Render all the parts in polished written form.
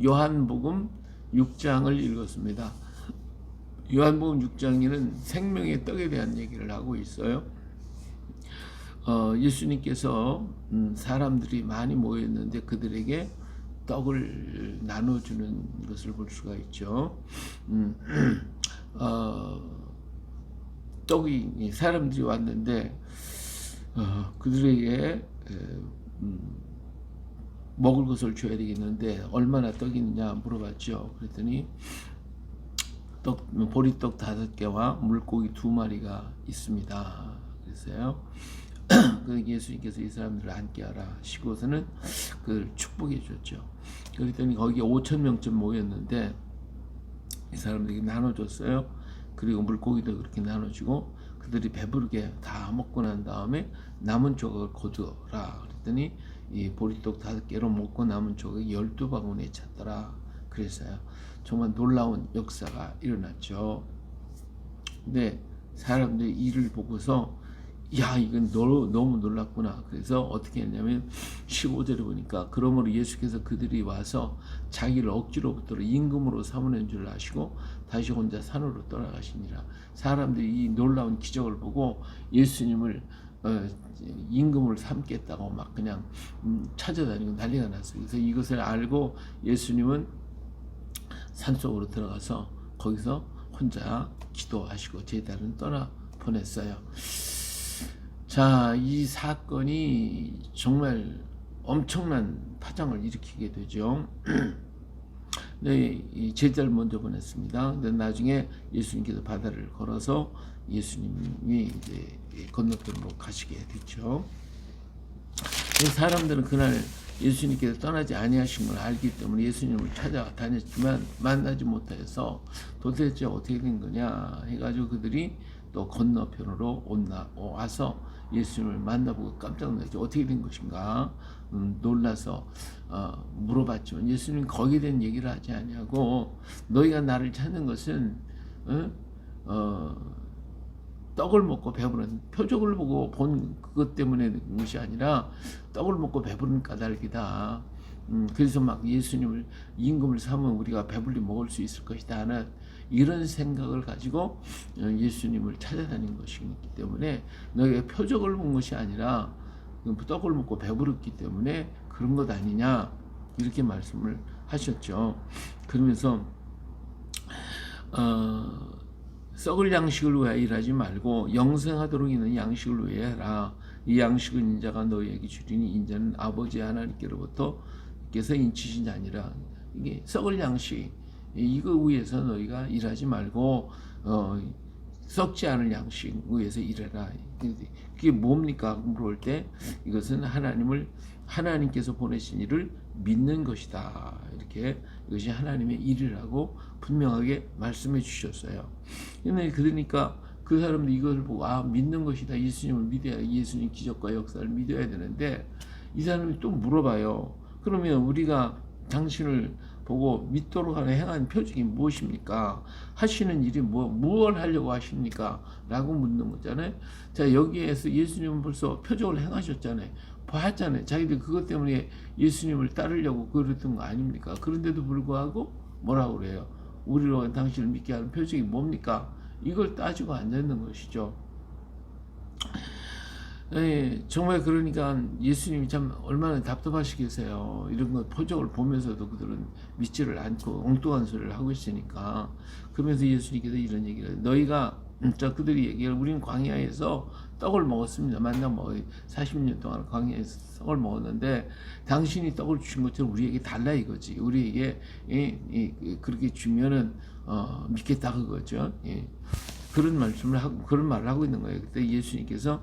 요한복음 6장을 읽었습니다. 요한복음 6장에는 생명의 떡에 대한 얘기를 하고 있어요. 예수님께서 사람들이 많이 모였는데 그들에게 떡을 나눠주는 것을 볼 수가 있죠. 떡이 사람들이 왔는데 그들에게 먹을 것을 줘야 되겠는데 얼마나 떡이 있느냐 물어봤죠. 그랬더니 보리떡 5개와 물고기 2마리가 있습니다. 그랬어요. 그 예수님께서 이 사람들을 함께하라 하시고서는 그를 축복해 줬죠. 그랬더니 거기에 5,000명쯤 모였는데 이 사람들에게 나눠줬어요. 그리고 물고기도 그렇게 나눠주고 그들이 배부르게 다 먹고 난 다음에 남은 조각을 거두어라 그랬더니 이 보리떡 5개로 먹고 남은 조각이 12바구니에 찼더라 그랬어요. 정말 놀라운 역사가 일어났죠. 근데 사람들이 이를 보고서 야 이건 너무 놀랐구나. 그래서 어떻게 했냐면 15절에 보니까 그러므로 예수께서 그들이 와서 자기를 억지로 붙들어 임금으로 삼으는 줄 아시고 다시 혼자 산으로 떠나가시니라. 사람들이 이 놀라운 기적을 보고 예수님을 임금을 삼겠다고 막 그냥 찾아다니고 난리가 났어요. 그래서 이것을 알고 예수님은 산속으로 들어가서 거기서 혼자 기도하시고 제자들은 떠나 보냈어요. 자, 이 사건이 정말 엄청난 파장을 일으키게 되죠. 네, 제자를 먼저 보냈습니다. 근데 나중에 예수님께서 바다를 걸어서 예수님이 이제 건너편으로 가시게 됐죠. 사람들은 그날 예수님께서 떠나지 아니하신 걸 알기 때문에 예수님을 찾아다녔지만 만나지 못해서 도대체 어떻게 된 거냐 해가지고 그들이 또 건너편으로 와서 예수님을 만나보고 깜짝 놀랐죠. 어떻게 된 것인가 놀라서 물어봤지만 예수님 거기에 대한 얘기를 하지 아니하고 너희가 나를 찾는 것은 떡을 먹고 배부른 표적을 보고 본 그것 때문에 것이 아니라 떡을 먹고 배부른 까닭이다. 그래서 막 예수님을 임금을 삼으면 우리가 배불리 먹을 수 있을 것이다 하는 이런 생각을 가지고 예수님을 찾아다닌 것이기 때문에 너희가 표적을 본 것이 아니라 떡을 먹고 배부르기 때문에 그런 것 아니냐 이렇게 말씀을 하셨죠. 그러면서 썩을 양식을 위하여 일하지 말고 영생하도록 있는 양식을 위하여 하라. 이 양식은 인자가 너희에게 주리니 인자는 아버지 하나님께로부터 께서 인치신 자니라. 이게 썩을 양식 이거 위해서 너희가 일하지 말고 썩지 않을 양식 위해서 일해라. 그게 뭡니까? 물어볼 때 이것은 하나님께서 보내신 일을 믿는 것이다. 이렇게 이것이 하나님의 일이라고 분명하게 말씀해 주셨어요. 그러니까 그 사람들이 이것을 보고 믿는 것이다. 예수님을 믿어야 예수님 기적과 역사를 믿어야 되는데 이 사람이 또 물어봐요. 그러면 우리가 당신을 보고 믿도록 하는 행한 표적이 무엇입니까? 하시는 일이 무엇을 하려고 하십니까? 라고 묻는 거잖아요. 자, 여기에서 예수님은 벌써 표적을 행하셨잖아요. 봤잖아요. 자기들 그것 때문에 예수님을 따르려고 그랬던 거 아닙니까? 그런데도 불구하고 뭐라고 그래요? 우리로 당신을 믿게 하는 표적이 뭡니까? 이걸 따지고 앉아있는 것이죠. 네, 정말 그러니까 예수님이 참 얼마나 답답하시겠어요. 이런 거 표적을 보면서도 그들은 믿지를 않고 엉뚱한 소리를 하고 있으니까. 그러면서 예수님께서 이런 얘기를 해요. 너희가 그들이 얘기를 우리는 광야에서 떡을 먹었습니다. 만나 40년 동안 광야에서 떡을 먹었는데 당신이 떡을 주신 것처럼 우리에게 달라 이거지. 우리에게 그렇게 주면은 믿겠다 그거죠. 그런 말을 하고 있는 거예요. 그때 예수님께서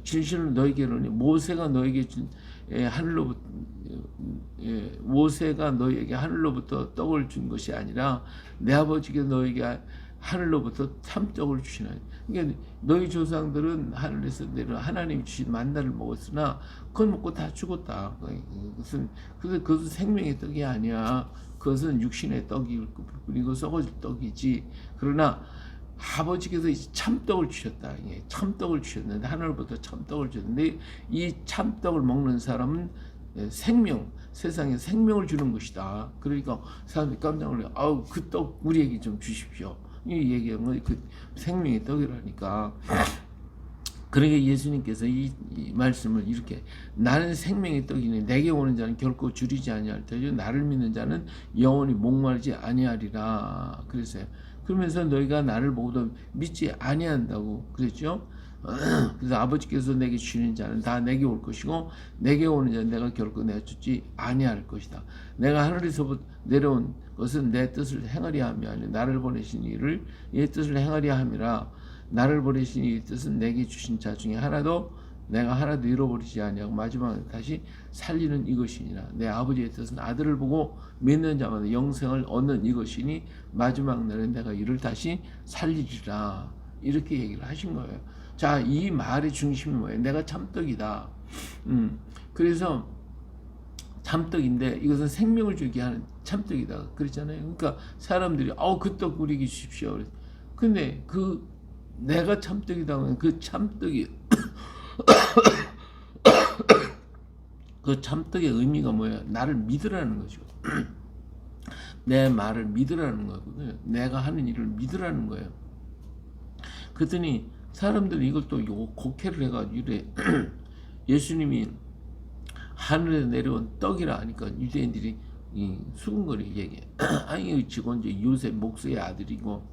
진실로 너에게로 모세가 너에게 하늘로부터 떡을 준 것이 아니라 내 아버지가 너에게 하늘로부터 참떡을 주시나. 그러니까 너희 조상들은 하늘에서 내려 하나님이 주신 만나를 먹었으나 그걸 먹고 다 죽었다. 그것은 생명의 떡이 아니야. 그것은 육신의 떡이 그리고 썩어질 떡이지. 그러나 아버지께서 참떡을 주셨다. 참떡을 주셨는데 하늘부터 참떡을 주셨는데 이 참떡을 먹는 사람은 세상에 생명을 주는 것이다. 그러니까 사람들이 깜짝 놀라요. 아우 그 떡 우리에게 좀 주십시오. 이 얘기한 거 그 생명의 떡이라니까. 그러니까 예수님께서 이 말씀을 이렇게 나는 생명의 떡이니 내게 오는 자는 결코 줄이지 아니할 터이요 나를 믿는 자는 영원히 목마르지 아니하리라 그랬어요. 그러면서 너희가 나를 보고도 믿지 아니한다고 그랬죠. 그래서 아버지께서 내게 주시는 자는 다 내게 올 것이고 내게 오는 자는 내가 결코 내쫓지 아니할 것이다. 내가 하늘에서부터 내려온 것은 내 뜻을 행하려 함이 아니라 나를 보내신 이를 이 뜻을 행하려 함이라. 나를 보내신 이 뜻은 내게 주신 자 중에 내가 하나도 잃어버리지 아니하고 마지막에 다시 살리는 이것이니라. 내 아버지의 뜻은 아들을 보고 믿는 자마다 영생을 얻는 이것이니 마지막 날에 내가 이를 다시 살리리라. 이렇게 얘기를 하신 거예요. 자, 이 말의 중심이 뭐예요? 내가 참떡이다. 그래서 참떡인데 이것은 생명을 주게 하는 참떡이다. 그랬잖아요. 그러니까 사람들이 그 떡 우리에게 주십시오. 근데 내가 참떡이다 하면 그 참떡이 그 참떡의 의미가 뭐예요? 나를 믿으라는 거죠. 내 말을 믿으라는 거거든요. 내가 하는 일을 믿으라는 거예요. 그랬더니 사람들이 이걸 또 곡해를 해가지고 이래 예수님이 하늘에서 내려온 떡이라 하니까 유대인들이 수근거리 얘기해. 아니 직원 요셉 목수의 아들이고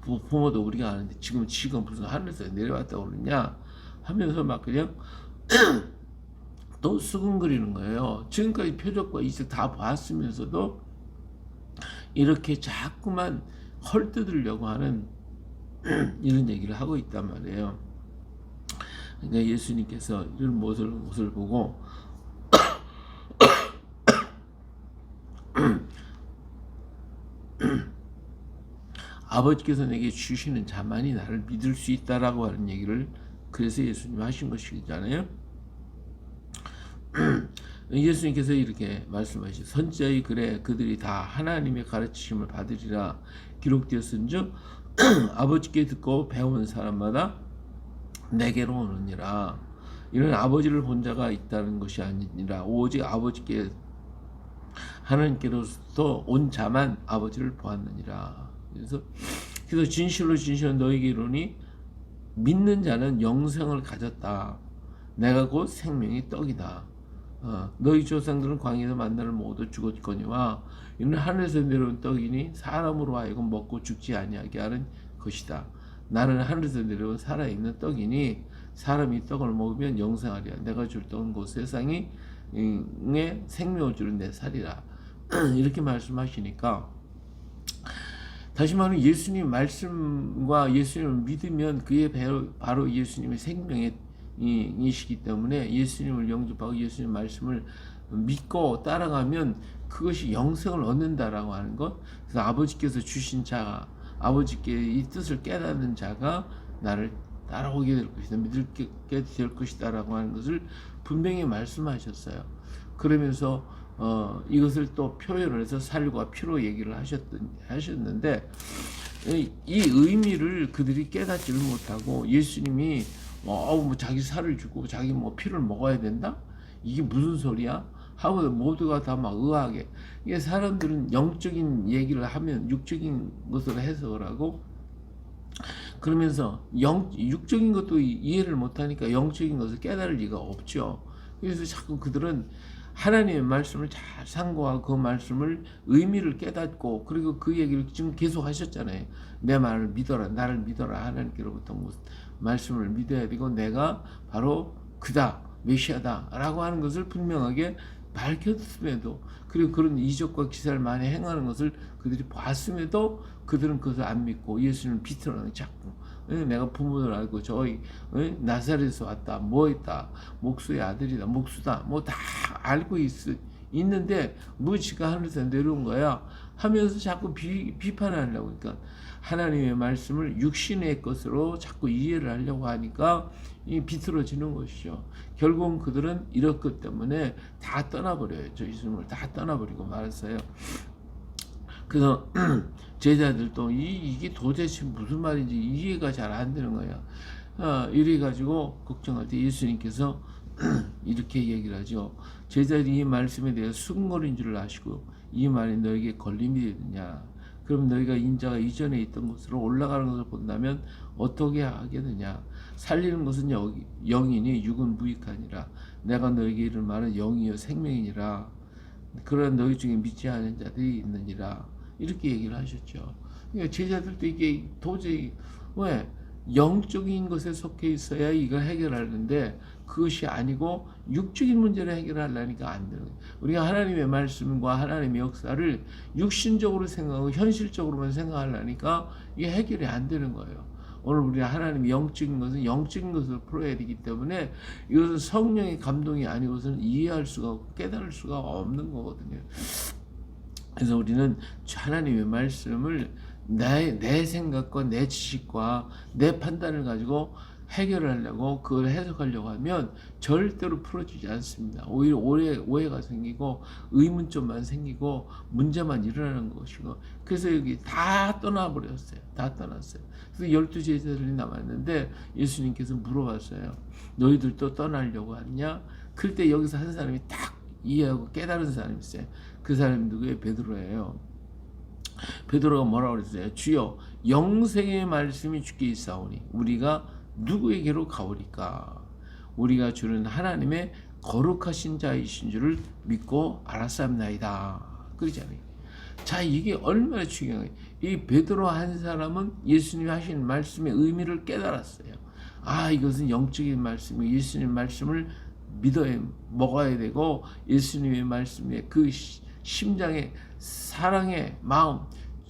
부모도 우리가 아는데 지금 무슨 하늘에서 내려왔다고 그러냐 하면서 막 그냥 또 수근거리는 거예요. 지금까지 표적과 이색 다 봤으면서도 이렇게 자꾸만 헐뜯으려고 하는 이런 얘기를 하고 있단 말이에요. 그러니까 예수님께서 이런 모습을 보고 아버지께서 내게 주시는 자만이 나를 믿을 수 있다라고 하는 얘기를 그래서 예수님 하신 것이잖아요. 예수님께서 이렇게 말씀하시죠. 선지자의 글에 그들이 다 하나님의 가르치심을 받으리라 기록되었은즉 아버지께 듣고 배운 사람마다 내게로 오느니라. 이는 아버지를 본 자가 있다는 것이 아니라 오직 아버지께 하나님께로부터 온 자만 아버지를 보았느니라. 그래서 진실로 너희에게 이르노니 믿는 자는 영생을 가졌다. 내가 곧 생명의 떡이다. 너희 조상들은 광야에서 만나를 먹어도 죽었거니와 이는 하늘에서 내려온 떡이니 사람으로 하여금 먹고 죽지 아니하게 하는 것이다. 나는 하늘에서 내려온 살아있는 떡이니 사람이 떡을 먹으면 영생하리라. 내가 줄 떡은 곧 세상에 생명을 주는 내 살이라. 이렇게 말씀하시니까 다시 말하면 예수님 말씀과 예수님을 믿으면 그게 바로 예수님의 생명의 이시기 때문에 예수님을 영접하고 예수님 말씀을 믿고 따라가면 그것이 영생을 얻는다라고 하는 것. 그래서 아버지께서 주신 자, 아버지께 이 뜻을 깨닫는 자가 나를 따라오게 될 것이다, 믿게 될 것이다라고 하는 것을 분명히 말씀하셨어요. 그러면서 이것을 또 표현을 해서 살과 피로 얘기를 하셨는데 이 의미를 그들이 깨닫지를 못하고 예수님이 뭐 자기 살을 주고 자기 뭐 피를 먹어야 된다? 이게 무슨 소리야? 하고 모두가 다 막 의아하게. 이게 사람들은 영적인 얘기를 하면 육적인 것으로 해석을 하고 그러면서 육적인 것도 이해를 못하니까 영적인 것을 깨달을 리가 없죠. 그래서 자꾸 그들은 하나님의 말씀을 잘 상고하고 그 말씀을 의미를 깨닫고 그리고 그 얘기를 지금 계속 하셨잖아요. 내 말을 믿어라, 나를 믿어라. 하나님께로부터 말씀을 믿어야 되고 내가 바로 그다, 메시아다 라고 하는 것을 분명하게 밝혔음에도 그리고 그런 이적과 기사를 많이 행하는 것을 그들이 봤음에도 그들은 그것을 안 믿고 예수님을 비틀어내고 자꾸 내가 부모를 알고 저희 나사렛에서 왔다, 뭐 했다, 목수의 아들이다, 목수다, 뭐 다 알고 있는데 뭐 지가 하늘에서 내려온 거야 하면서 자꾸 비판하려고. 그러니까 하나님의 말씀을 육신의 것으로 자꾸 이해를 하려고 하니까 비틀어지는 것이죠. 결국은 그들은 이렇기 때문에 다 떠나버려요. 저 예수님을 다 떠나버리고 말았어요. 그래서 제자들도 이게 도대체 무슨 말인지 이해가 잘 안 되는 거야. 이래가지고 걱정할 때 예수님께서 이렇게 얘기를 하죠. 제자들이 이 말씀에 대해 수근거리인 줄 아시고 이 말이 너에게 걸림이 되느냐. 그럼 너희가 인자가 이전에 있던 곳으로 올라가는 것을 본다면 어떻게 하겠느냐. 살리는 것은 영이니 육은 무익하니라. 내가 너에게 이른 말은 영이요 생명이니라. 그러나 너희 중에 믿지 않은 자들이 있느니라. 이렇게 얘기를 하셨죠. 그러니까 제자들도 이게 도저히 왜 영적인 것에 속해 있어야 이걸 해결하는데 그것이 아니고 육적인 문제를 해결하려니까 안 되는 거예요. 우리가 하나님의 말씀과 하나님의 역사를 육신적으로 생각하고 현실적으로만 생각하려니까 이게 해결이 안 되는 거예요. 오늘 우리가 하나님의 영적인 것은 영적인 것으로 풀어야 되기 때문에 이것은 성령의 감동이 아니고서는 이해할 수가 없고 깨달을 수가 없는 거거든요. 그래서 우리는 하나님의 말씀을 내 생각과 내 지식과 내 판단을 가지고 해결을 하려고 그걸 해석하려고 하면 절대로 풀어주지 않습니다. 오히려 오해가 생기고 의문점만 생기고 문제만 일어나는 것이고 그래서 여기 다 떠나버렸어요. 다 떠났어요. 그래서 12 제자들이 남았는데 예수님께서 물어봤어요. 너희들도 떠나려고 하느냐? 그럴 때 여기서 한 사람이 딱 이해하고 깨달은 사람이 있어요. 그 사람이 누구예요? 베드로예요. 베드로가 뭐라고 그랬어요? 주여 영생의 말씀이 주께 있사오니 우리가 누구에게로 가오리까? 우리가 주는 하나님의 거룩하신 자이신 줄을 믿고 알았사옵나이다. 그러잖아요. 자, 이게 얼마나 중요한 거예요. 이 베드로 한 사람은 예수님이 하신 말씀의 의미를 깨달았어요. 아, 이것은 영적인 말씀이고 예수님 말씀을 믿어야 먹어야 되고 예수님의 말씀에 그 심장의 사랑의 마음,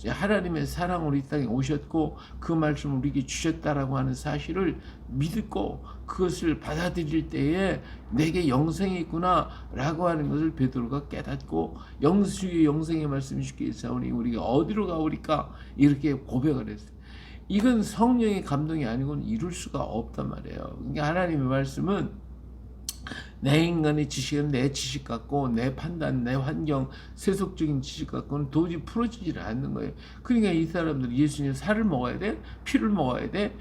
하나님의 사랑으로 이 땅에 오셨고 그 말씀을 우리에게 주셨다라고 하는 사실을 믿고 그것을 받아들일 때에 내게 영생이 있구나 라고 하는 것을 베드로가 깨닫고 영생의 말씀이 주께 있사오니 우리가 어디로 가오리까 이렇게 고백을 했어요. 이건 성령의 감동이 아니고는 이룰 수가 없단 말이에요. 그러니까 하나님의 말씀은 내 인간의 지식은 내 지식 같고 내 판단, 내 환경, 세속적인 지식 갖고는 도저히 풀어지질 않는 거예요. 그러니까 이 사람들이 예수님 살을 먹어야 돼? 피를 먹어야 돼?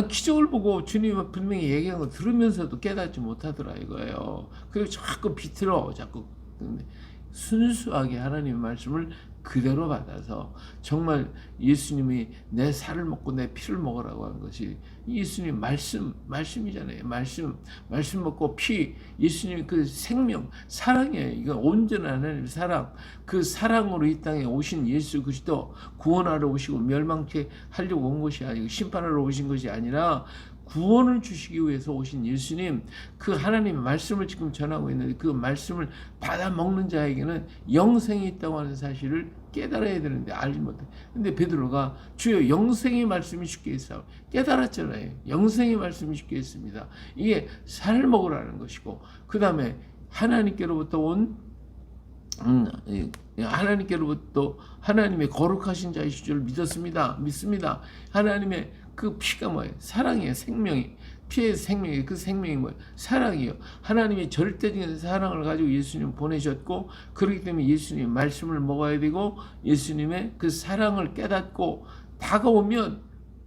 기적을 보고 주님이 분명히 얘기한 거 들으면서도 깨닫지 못하더라 이거예요. 그리고 자꾸 비틀어 자꾸 순수하게 하나님의 말씀을 그대로 받아서 정말 예수님이 내 살을 먹고 내 피를 먹으라고 하는 것이 예수님 말씀이잖아요. 말씀 먹고 피, 예수님이 그 생명, 사랑이에요. 이거 온전한 하나님의 사랑, 그 사랑으로 이 땅에 오신 예수 그리스도 구원하러 오시고 멸망케 하려고 온 것이 아니고 심판하러 오신 것이 아니라 구원을 주시기 위해서 오신 예수님, 그 하나님의 말씀을 지금 전하고 있는데 그 말씀을 받아 먹는 자에게는 영생이 있다고 하는 사실을 깨달아야 되는데 알지 못해. 근데 베드로가 주여 영생의 말씀이 주께 있사오니 깨달았잖아요. 영생의 말씀이 주께 있습니다. 이게 살 먹으라는 것이고 그 다음에 하나님께로부터 온 하나님께로부터 하나님의 거룩하신 자이신 줄 믿습니다. 하나님의 그 피가 뭐예요? 사랑이에요. 생명이. 피의 생명이 그 생명이 뭐예요? 사랑이에요. 하나님의 절대적인 사랑을 가지고 예수님 보내셨고 그렇기 때문에 예수님의 말씀을 먹어야 되고 예수님의 그 사랑을 깨닫고 다가오면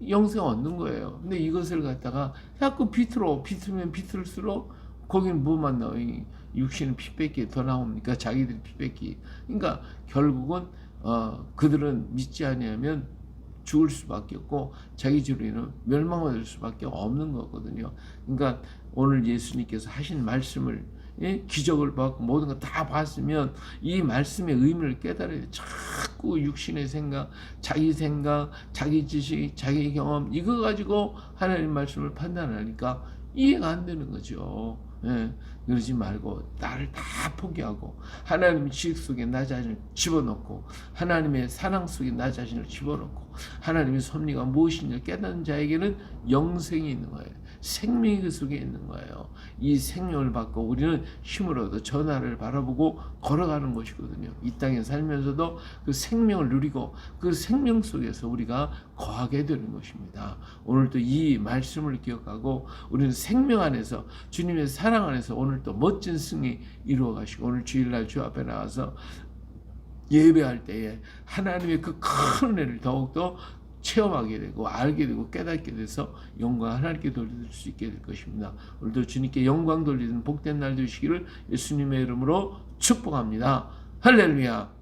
영생 얻는 거예요. 근데 이것을 갖다가 자꾸 비틀면 비틀수록 거기는 뭐만 나와요? 육신은 피밖에 더 나옵니까? 자기들이 피밖에. 그러니까 결국은 그들은 믿지 아니하면 죽을 수밖에 없고 자기 주리는 멸망받을 수밖에 없는 거거든요. 그러니까 오늘 예수님께서 하신 말씀을 기적을 받고 모든 거 다 봤으면 이 말씀의 의미를 깨달아야 돼. 자꾸 육신의 생각, 자기 지식, 자기 경험 이거 가지고 하나님 말씀을 판단하니까 이해가 안 되는 거죠. 그러지 말고 나를 다 포기하고 하나님의 지식 속에 나 자신을 집어넣고 하나님의 사랑 속에 나 자신을 집어넣고 하나님의 섭리가 무엇인지 깨닫는 자에게는 영생이 있는 거예요. 생명이 그 속에 있는 거예요. 이 생명을 받고 우리는 힘을 얻어 전하를 바라보고 걸어가는 것이거든요. 이 땅에 살면서도 그 생명을 누리고 그 생명 속에서 우리가 거하게 되는 것입니다. 오늘도 이 말씀을 기억하고 우리는 생명 안에서 주님의 사랑 안에서 오늘도 멋진 승리 이루어 가시고 오늘 주일날 주 앞에 나와서 예배할 때에 하나님의 그 큰 은혜를 더욱더 체험하게 되고 알게 되고 깨닫게 돼서 영광 하나님께 돌릴 수 있게 될 것입니다. 오늘도 주님께 영광 돌리는 복된 날 되시기를 예수님의 이름으로 축복합니다. 할렐루야.